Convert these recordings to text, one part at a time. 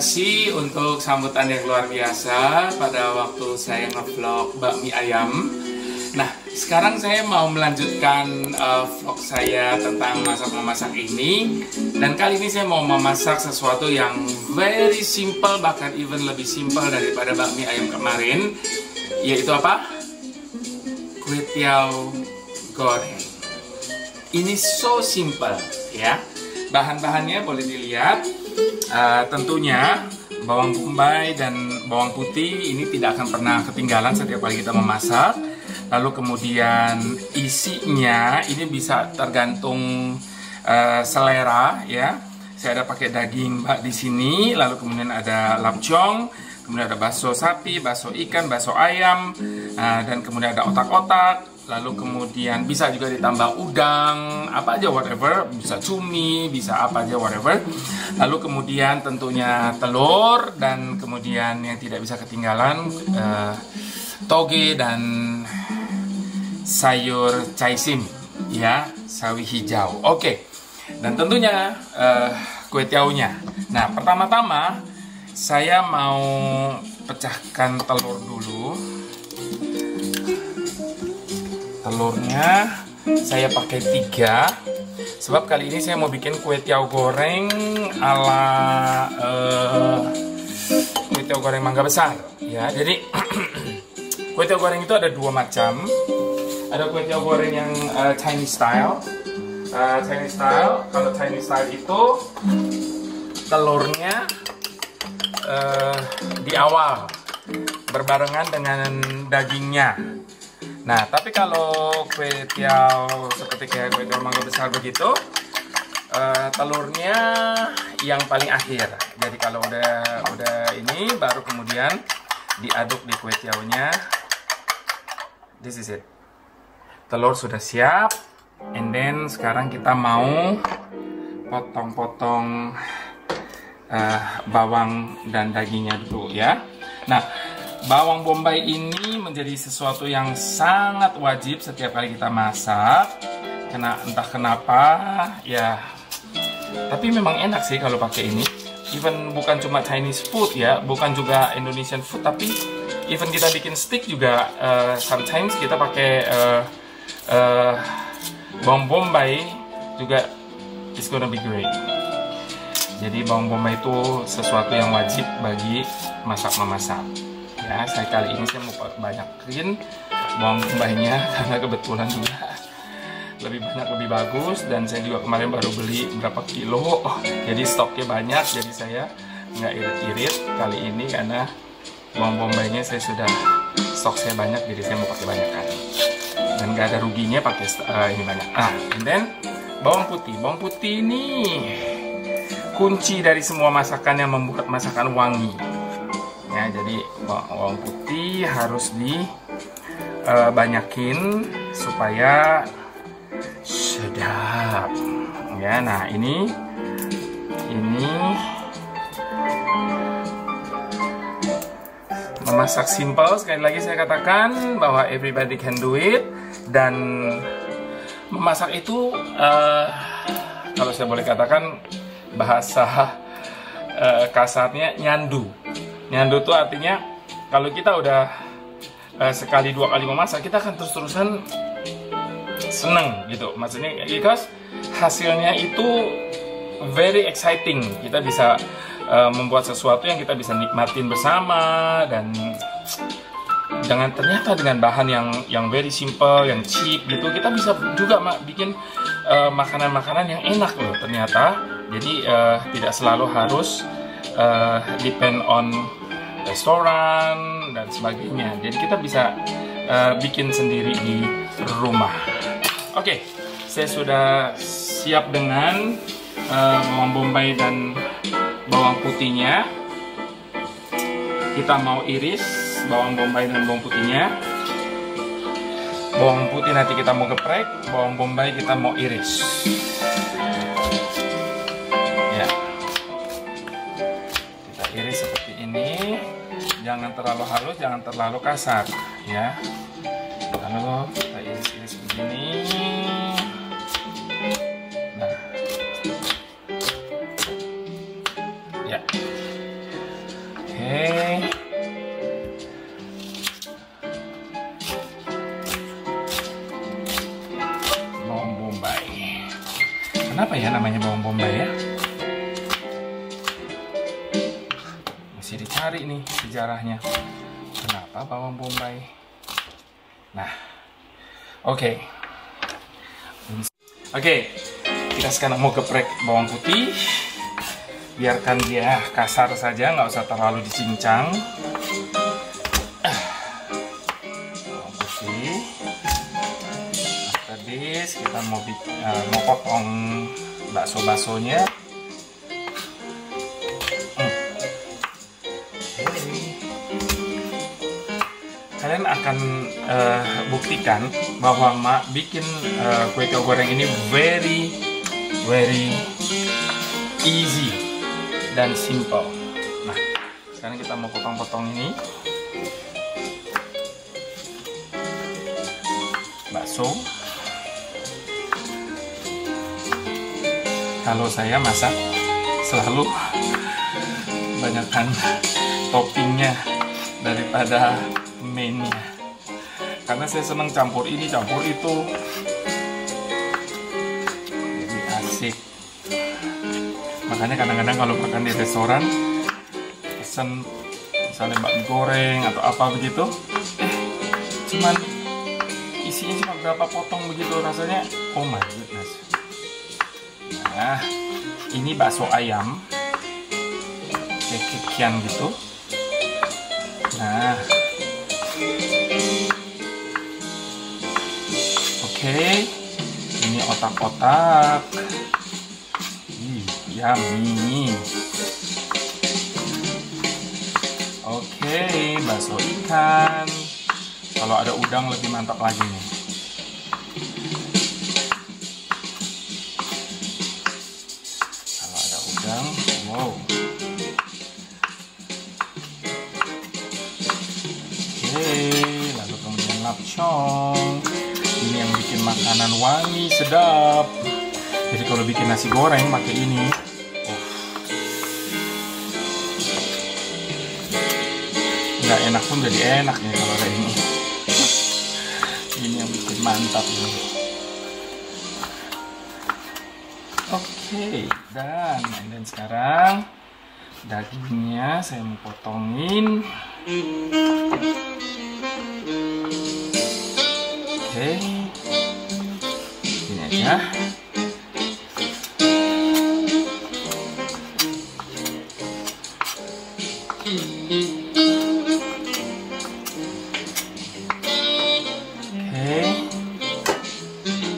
kasih untuk sambutan yang luar biasa pada waktu saya nge-vlog bakmi ayam. Nah, sekarang saya mau melanjutkan vlog saya tentang masak-memasak ini. Dan kali ini saya mau memasak sesuatu yang very simple, bahkan even lebih simple daripada bakmi ayam kemarin. Yaitu apa? Kue tiaw goreng. Ini so simple ya. Bahan-bahannya boleh dilihat. Tentunya bawang bombay dan bawang putih ini tidak akan pernah ketinggalan setiap kali kita memasak. Lalu kemudian isinya ini bisa tergantung selera ya. Saya ada pakai daging bak di sini, lalu kemudian ada lapcong, kemudian ada bakso sapi, bakso ikan, bakso ayam, dan kemudian ada otak-otak. Lalu kemudian bisa juga ditambah udang, apa aja whatever, bisa cumi, bisa apa aja whatever. Lalu kemudian tentunya telur, dan kemudian yang tidak bisa ketinggalan toge dan sayur caisim ya, sawi hijau. Oke. Dan tentunya kue tiaunya. Nah, pertama-tama saya mau pecahkan telur dulu. Telurnya saya pakai 3, sebab kali ini saya mau bikin kue tiaw goreng ala kue tiaw goreng mangga besar ya. Jadi kue tiaw goreng itu ada 2 macam. Ada kue tiaw goreng yang Chinese style. Kalau Chinese style itu telurnya di awal berbarengan dengan dagingnya. Nah, tapi kalau kue tiaw seperti kayak kue tiaw mangga besar begitu, telurnya yang paling akhir. Jadi kalau udah ini baru kemudian diaduk di kue tiawnya. This is it. Telur sudah siap. And then sekarang kita mau potong-potong bawang dan dagingnya dulu ya. Nah, bawang bombay ini menjadi sesuatu yang sangat wajib setiap kali kita masak. Entah kenapa ya. Tapi memang enak sih kalau pakai ini. Even bukan cuma Chinese food ya, bukan juga Indonesian food, tapi even kita bikin steak juga sometimes kita pakai bawang bombay juga, it's gonna be great. Jadi bawang bombay itu sesuatu yang wajib bagi masak-memasak. Ya, saya kali ini saya mau banyakin bawang bombaynya karena kebetulan juga lebih banyak lebih bagus, dan saya juga kemarin baru beli berapa kilo, jadi stoknya banyak, jadi saya nggak irit-irit kali ini karena bawang bombaynya saya sudah stok saya banyak, jadi saya mau pakai banyak kali dan nggak ada ruginya pakai ini banyak. And then bawang putih ini kunci dari semua masakan yang membuat masakan wangi. Ya, jadi bawang putih harus dibanyakin supaya sedap. Ya, nah ini memasak simple. Sekali lagi saya katakan bahwa everybody can do it, dan memasak itu kalau saya boleh katakan bahasa kasarnya nyandu. Nyandu itu artinya kalau kita udah sekali 2 kali memasak, kita akan terus-terusan seneng gitu. Maksudnya because hasilnya itu very exciting. Kita bisa membuat sesuatu yang kita bisa nikmatin bersama, dan ternyata dengan bahan yang very simple, yang cheap gitu, kita bisa juga bikin makanan-makanan yang enak loh ternyata. Jadi tidak selalu harus depend on restoran dan sebagainya. Jadi kita bisa bikin sendiri di rumah. Oke, saya sudah siap dengan bawang bombay dan bawang putihnya. Kita mau iris bawang bombay dan bawang putihnya. Bawang putih nanti kita mau geprek, bawang bombay kita mau iris. Ya, kita iris seperti ini. Jangan terlalu halus, jangan terlalu kasar, ya. Lalu kita iris-iris begini. Nah, ya. Oke. Bawang bombay. Kenapa ya namanya bawang bombay ya? Mesti dicari nih sejarahnya. Kenapa bawang bombay? Nah, oke. Oke, kita sekarang mau geprek bawang putih. Biarkan dia kasar saja, nggak usah terlalu dicincang. Bawang putih. After this, kita mau potong bakso-baksonya. Kalian akan buktikan bahwa Mak bikin kue tiaw goreng ini very easy dan simple. Nah, sekarang kita mau potong-potong ini bakso. Kalau saya masak selalu banyakkan toppingnya daripada mainnya, karena saya senang campur ini campur itu, jadi asik. Makanya kadang-kadang kalau makan di restoran pesen misalnya bakmi goreng atau apa begitu, cuman isinya cuma berapa potong begitu, rasanya oh my goodness. Nah, ini bakso ayam kekikian gitu. Nah, oke, ini otak-otak. Yummy. Oke, bakso ikan. Kalau ada udang lebih mantap lagi nih. Kalau ada udang, wow. Oke, lalu kemudian lapchong. Ini yang bikin makanan wangi, sedap. Jadi kalau bikin nasi goreng pakai ini, nggak enak pun jadi enak ya kalau kayak ini. Ini yang bikin mantap ini. Oke, dan sekarang dagingnya saya mau potongin. Oke, ini aja.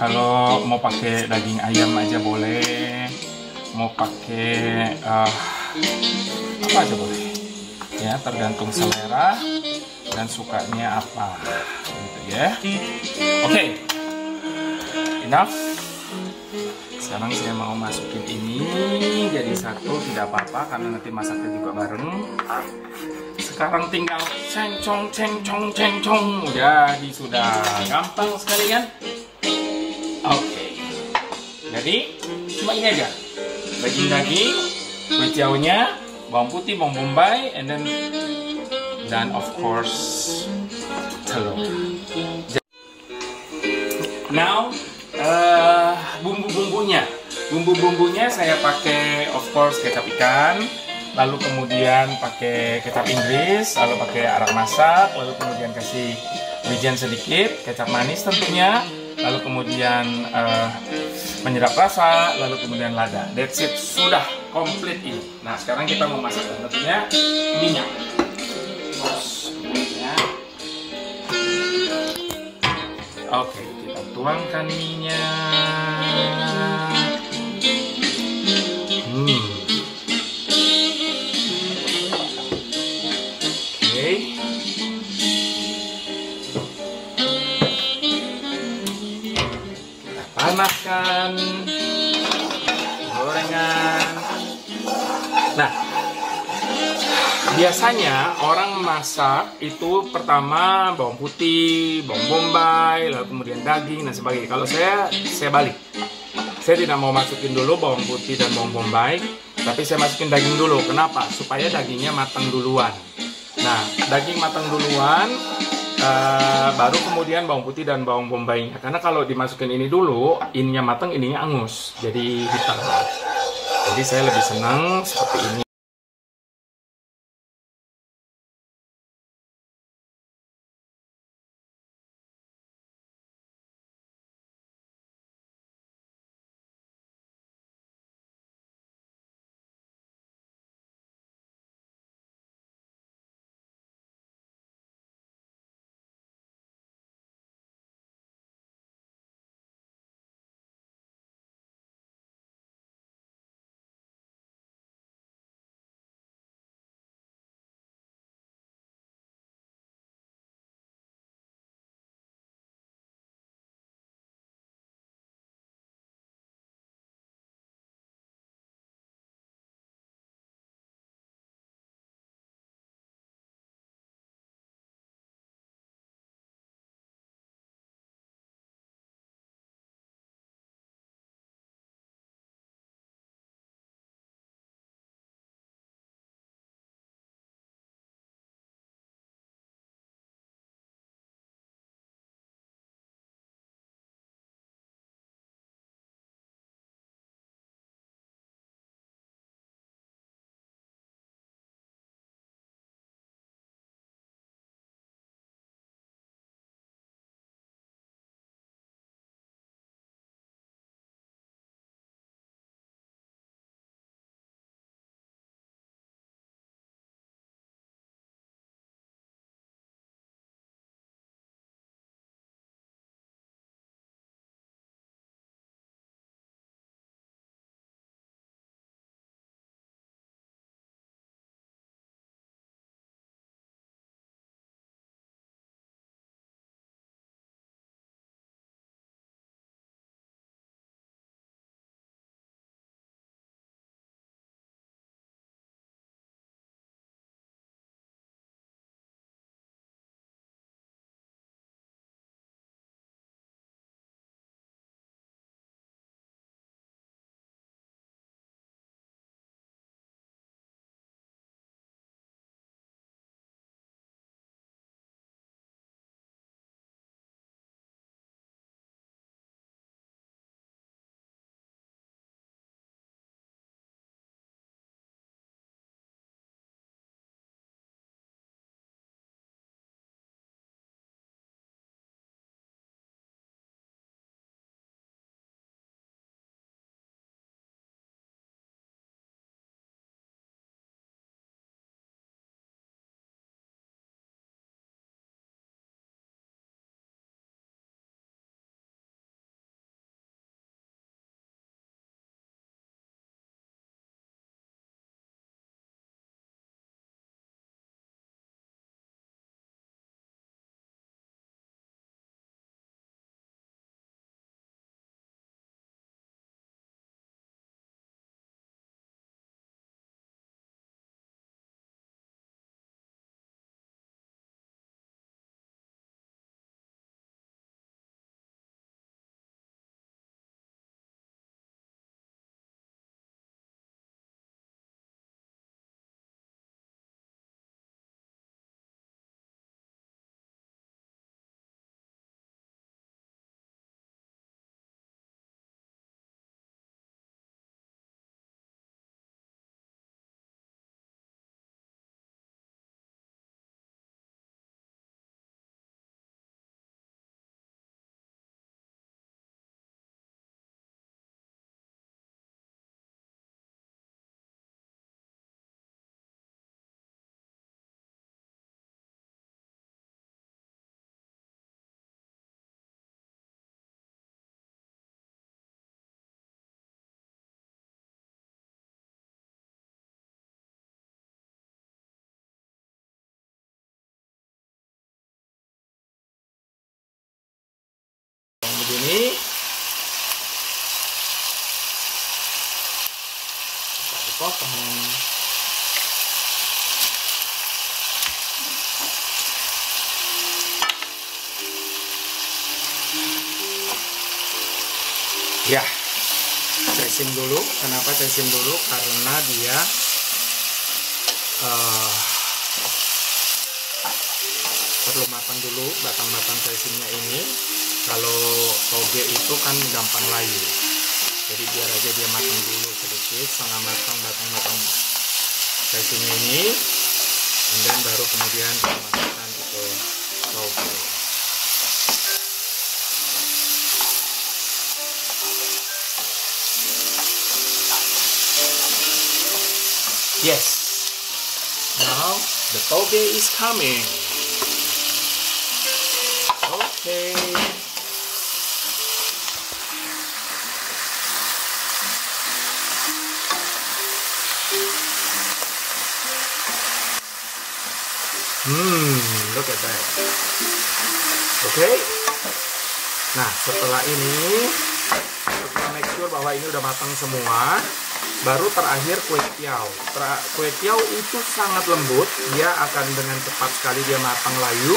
Kalau mau pakai daging ayam aja boleh, mau pakai apa aja boleh, ya tergantung selera dan sukanya apa, gitu ya. Oke, enough. Sekarang saya mau masukin ini jadi satu, tidak apa-apa karena nanti masaknya juga bareng. Sekarang tinggal cencong, jadi sudah gampang sekali kan? Oke, jadi cuma ini aja, daging, kue tiawnya, bawang putih, bawang bombay, and then of course telur. Now bumbu-bumbunya saya pakai of course kecap ikan, lalu kemudian pakai kecap Inggris, lalu pakai arak masak, lalu kemudian kasih wijen sedikit, kecap manis tentunya, lalu kemudian penyedap rasa, lalu kemudian lada. That's it, sudah komplit ini. Nah, sekarang kita mau masak tentunya minyak. Oke, kita tuangkan minyak. Oke. Panaskan gorengan. Nah, biasanya orang masak itu pertama bawang putih, bawang bombay, lalu kemudian daging dan sebagainya. Kalau saya balik. Saya tidak mau masukin dulu bawang putih dan bawang bombay. Tapi saya masukin daging dulu. Kenapa? Supaya dagingnya matang duluan. Nah, daging matang duluan, baru kemudian bawang putih dan bawang bombaynya. Karena kalau dimasukin ini dulu, ininya matang, ininya angus. Jadi hitam. Jadi saya lebih senang seperti ini. Begini. Bisa dipotong. Ya, saya sim dulu. Kenapa saya sim dulu? Karena dia perlu matang dulu, batang-batang simnya ini. Kalau toge itu kan gampang layu, jadi biar aja dia matang dulu sedikit, setengah matang batang-batang simnya ini, dan baru kemudian kita masukkan itu toge. Yes, now the toge is coming. Okay. Look at that. Okay. Nah, setelah ini, setelah make sure bahwa ini udah matang semua, baru terakhir kue tiaw. Kue tiaw itu sangat lembut, dia akan dengan cepat sekali dia matang layu.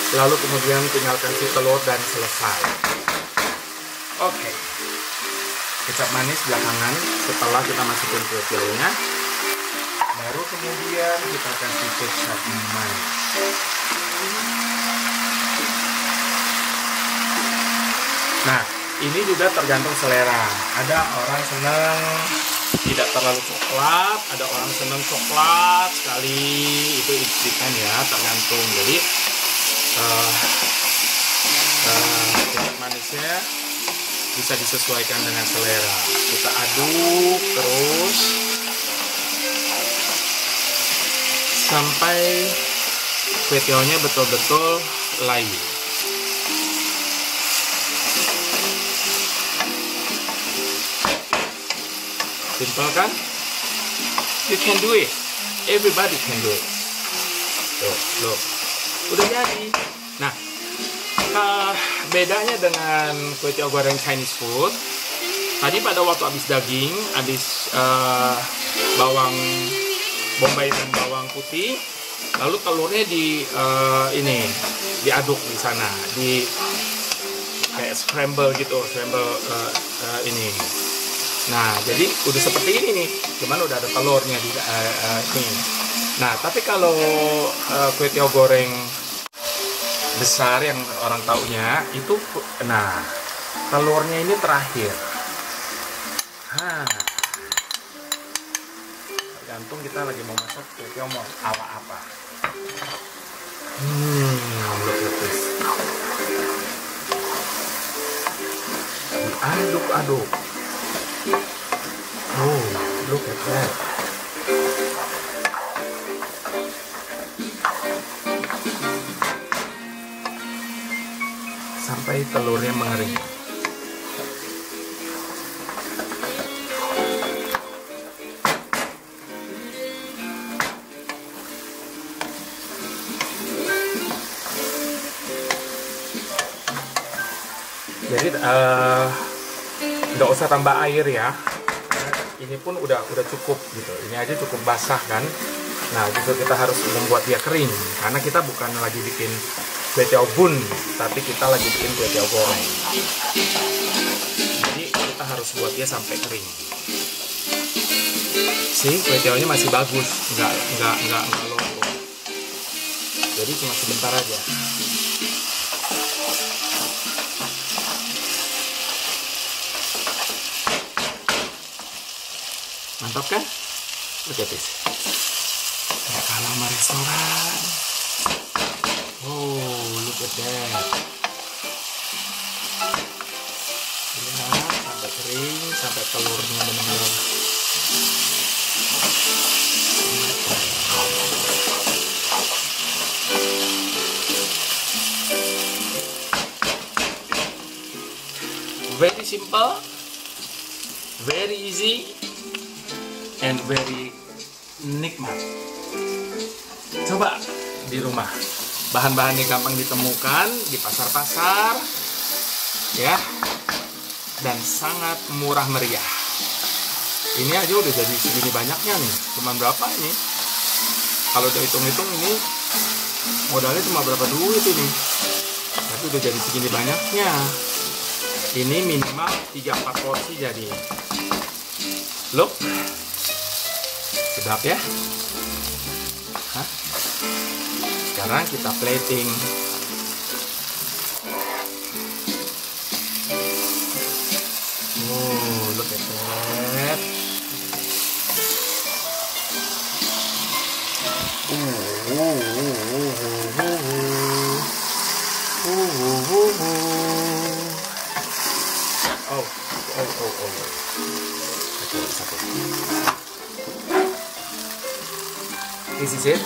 Lalu kemudian tinggal kasih telur dan selesai. Oke. Kecap manis belakangan setelah kita masukin kue tiawnya. Baru kemudian kita kasih kecap manis. Nah, ini juga tergantung selera. Ada orang senang tidak terlalu coklat, ada orang senang coklat sekali. Itu depend ya, tergantung. Jadi kecap manisnya bisa disesuaikan dengan selera. Kita aduk terus sampai kue tiawnya betul-betul layu. Simple kan? You can do it. Everybody can do it. Tuh, look. Udah jadi. Nah, bedanya dengan kue tiaw goreng Chinese food, tadi pada waktu habis daging, habis bawang bombay dan bawang putih, lalu telurnya diaduk di sana, di kayak scramble gitu, ini. Nah, jadi udah seperti ini nih, cuman udah ada telurnya di ini. Nah, tapi kalau kue tiaw goreng besar yang orang taunya itu, nah telurnya ini terakhir. Tergantung kita lagi mau masak kue tiaw mau ala apa. Look at this. Aduk-aduk. Oh, look at that. Sampai telurnya mengering. Jadi nggak usah tambah air ya. Ini pun udah cukup gitu. Ini aja cukup basah kan. Nah, justru kita harus membuat dia kering karena kita bukan lagi bikin kue tiaw bun, tapi kita lagi bikin kue tiaw goreng. Jadi kita harus buat dia sampai kering. See, kue tiawnya masih bagus, nggak logo. Jadi cuma sebentar aja. Mantap kan? Look at this. Kayak kalah sama restoran. Oh, look at that. Ya, sampai kering, sampai telurnya benar-benar. Very simple, very easy, and very nikmat. Coba di rumah. Bahan-bahannya gampang ditemukan di pasar-pasar, ya, dan sangat murah meriah. Ini aja udah jadi segini banyaknya nih. Cuman berapa ini? Kalau udah hitung-hitung ini modalnya cuma berapa duit ini? Tapi udah jadi segini banyaknya. Ini minimal 3-4 porsi jadi. Look, sedap ya. Hah? Sekarang kita plating. Oh, look at that. This is it.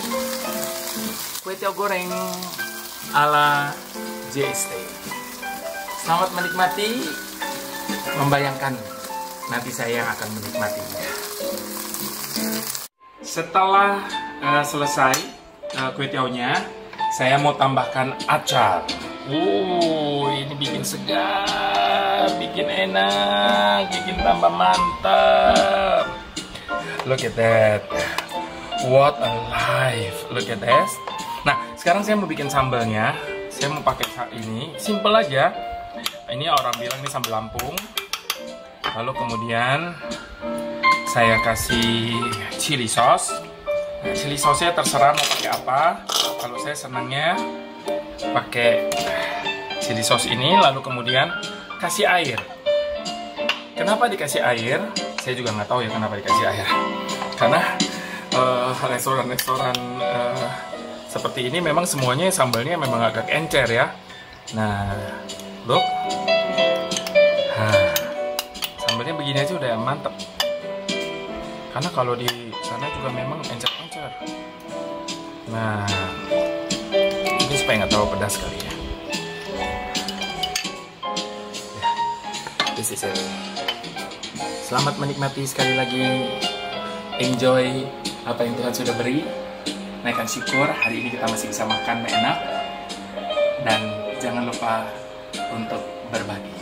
Kue tiaw goreng ala JST. Selamat menikmati. Membayangkan nanti saya yang akan menikmatinya. Setelah selesai kue tiawnya, saya mau tambahkan acar. Ini bikin segar, bikin enak, bikin tambah mantap. Look at that. What a life. Look at this. Nah, sekarang saya mau bikin sambalnya. Saya mau pakai ini, simple aja. Ini orang bilang ini sambal Lampung. Lalu kemudian saya kasih chili sauce. Nah, chili sauce-nya terserah mau pakai apa. Kalau saya senangnya pakai chili sauce ini. Lalu kemudian kasih air. Kenapa dikasih air? Saya juga nggak tahu ya kenapa dikasih air. Karena restoran-restoran seperti ini memang semuanya sambalnya memang agak encer ya. Nah, look. Sambalnya begini aja udah mantep. Karena kalau di sana juga memang encer-encer. Nah, ini supaya nggak terlalu pedas kali ya. This is it. Selamat menikmati sekali lagi. Enjoy apa yang Tuhan sudah beri. Naikkan syukur, hari ini kita masih bisa makan enak. Dan jangan lupa untuk berbagi.